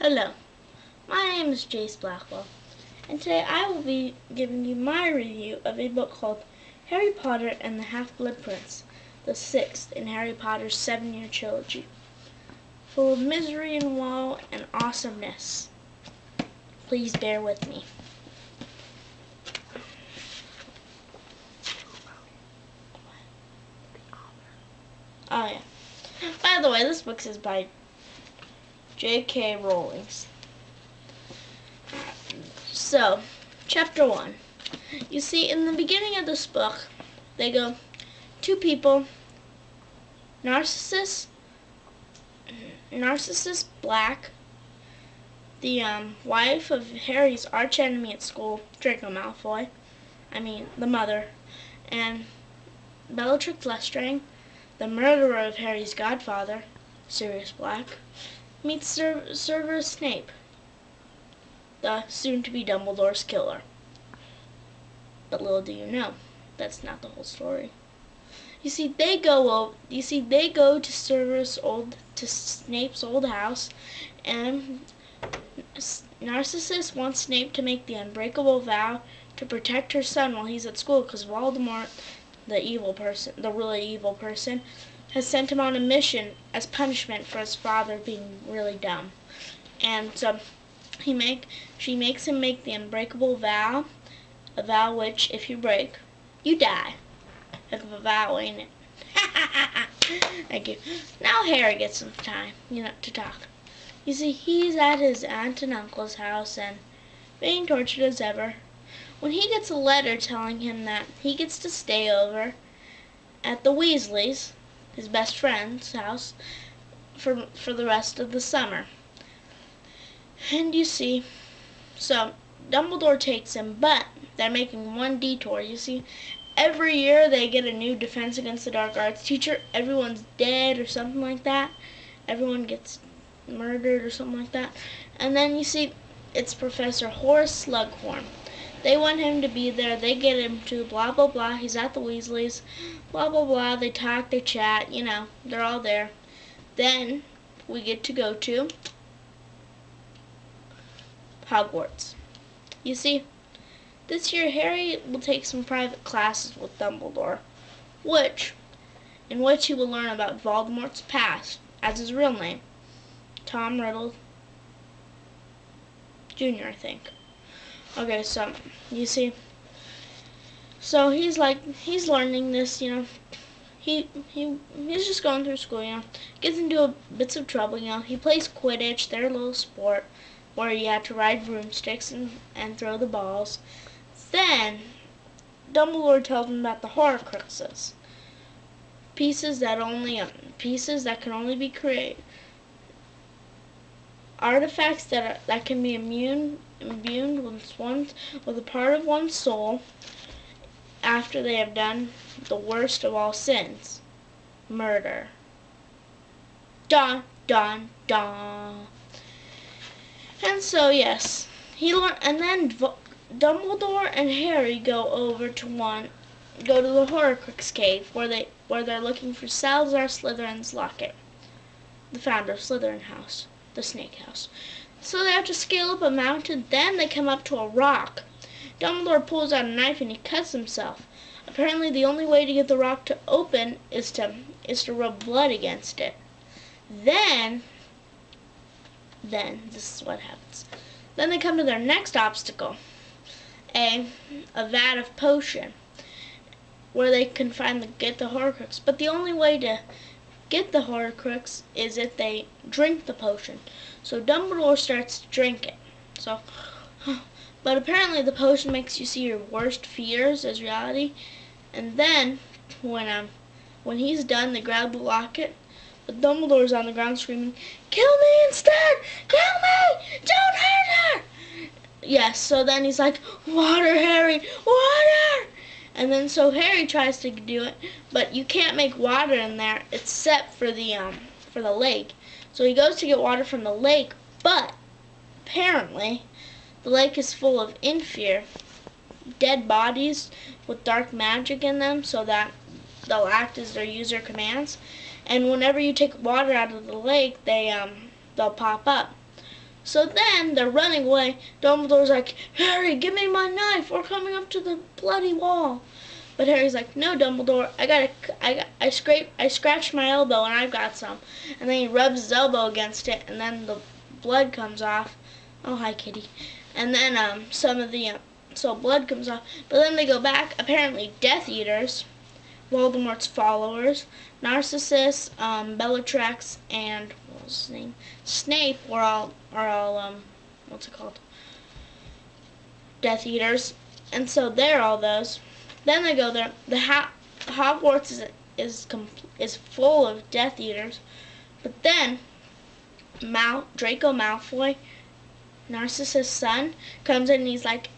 Hello, my name is Jace Blackwell, and today I will be giving you my review of a book called Harry Potter and the Half-Blood Prince, the sixth in Harry Potter's 7-year trilogy, full of misery and woe and awesomeness. Please bear with me. Oh yeah. By the way, this book is by J.K. Rowling. So, chapter 1. You see, in the beginning of this book, they go, two people, Narcissus Black, the wife of Harry's archenemy at school, Draco Malfoy, the mother, and Bellatrix Lestrange, the murderer of Harry's godfather, Sirius Black, meets Severus Snape, the soon-to-be Dumbledore's killer. But little do you know, that's not the whole story. You see, they go to Snape's old house, and Narcissus wants Snape to make the unbreakable vow to protect her son while he's at school, because Voldemort, the really evil person, has sent him on a mission as punishment for his father being really dumb. And so she makes him make the unbreakable vow, a vow which, if you break, you die. Heck of a vow, ain't it? Thank you. Now Harry gets some time, to talk. You see, he's at his aunt and uncle's house and being tortured as ever, when he gets a letter telling him that he gets to stay over at the Weasleys', his best friend's house, for the rest of the summer. And you see, so Dumbledore takes him, but they're making one detour. You see, every year they get a new Defense Against the Dark Arts teacher. Everyone's dead or something like that. Everyone gets murdered or something like that. And then you see, it's Professor Horace Slughorn. They want him to be there. They get him to blah, blah, blah. He's at the Weasleys. Blah, blah, blah. They talk, they chat. They're all there. Then we get to go to Hogwarts. You see, this year Harry will take some private classes with Dumbledore, in which he will learn about Voldemort's past, as his real name, Tom Riddle Jr., I think. Okay, so you see, so he's learning this, he's just going through school, gets into bits of trouble, he plays Quidditch, their little sport, where you have to ride broomsticks and throw the balls. Then Dumbledore tells him about the Horcruxes, pieces that can only be created, artifacts that can be imbued with a part of one's soul after they have done the worst of all sins, murder. Dun dun dun. And so yes, and then Dumbledore and Harry go to the Horcrux cave where they're looking for Salazar Slytherin's locket, the founder of Slytherin House, the Snake House. So they have to scale up a mountain. Then they come up to a rock. Dumbledore pulls out a knife and he cuts himself. Apparently, the only way to get the rock to open is to rub blood against it. Then this is what happens. Then they come to their next obstacle, a vat of potion, where they can get the Horcrux. But the only way to get the Horcrux is if they drink the potion. So Dumbledore starts to drink it. But apparently the potion makes you see your worst fears as reality. And then when he's done, they grab the locket. But Dumbledore's on the ground screaming, "Kill me instead! Kill me! Don't hurt her!" Yes, so then he's like, "Water, Harry! Water!" And then so Harry tries to do it, but you can't make water in there except for the lake. So he goes to get water from the lake, but apparently the lake is full of dead bodies with dark magic in them, so that they'll act as their user commands. And whenever you take water out of the lake, they'll pop up. So then they're running away. Dumbledore's like, Harry, give me my knife. We're coming up to the bloody wall. But Harry's like, no, Dumbledore, I scratched my elbow and I've got some. And then he rubs his elbow against it, and then the blood comes off. Oh, hi, Kitty. And then so blood comes off. But then they go back. Apparently, Death Eaters, Voldemort's followers, Narcissus, Bellatrix, and what was his name? Snape are all what's it called? Death Eaters. And so they're all those. Then they go there. Hogwarts is full of Death Eaters, but then Draco Malfoy, Narcissus' son, comes in and he's like,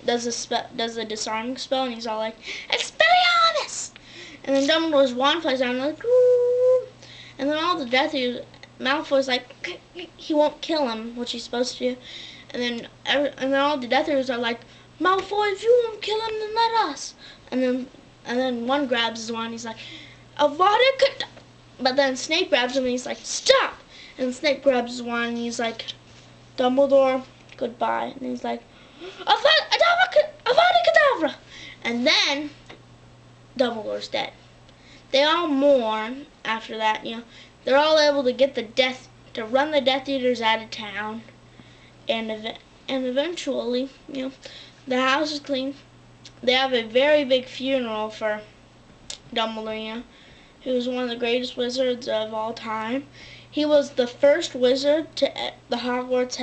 does a disarming spell, and he's all like, Expelliarmus! And then Dumbledore's wand flies down, and like, ooh! And then all the Death Eaters, Malfoy's like, he won't kill him, which he's supposed to do. And then all the Death Eaters are like, Malfoy, if you won't kill him, then let us. And then one grabs his wand, he's like, Avada Kedavra! But then Snape grabs him and he's like, stop! And Snape grabs his wand and he's like, Dumbledore, goodbye. And he's like, Avada Kedavra! And then Dumbledore's dead. They all mourn after that, They're all able to get to run the Death Eaters out of town. And eventually, the house is clean. They have a very big funeral for Dumbledore, who was one of the greatest wizards of all time. He was the first wizard the Hogwarts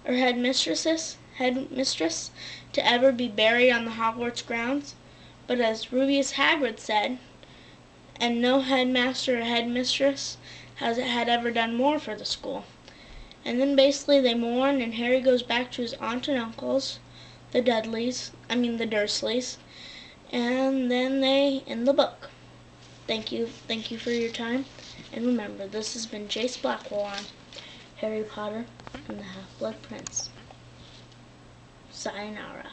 headmistress to ever be buried on the Hogwarts grounds. But as Rubeus Hagrid said, and no headmaster or headmistress had ever done more for the school. And then basically they mourn, and Harry goes back to his aunt and uncles, the Dursleys, and then they end the book. Thank you for your time, and remember, this has been Jace Blackwell on Harry Potter and the Half-Blood Prince. Sayonara.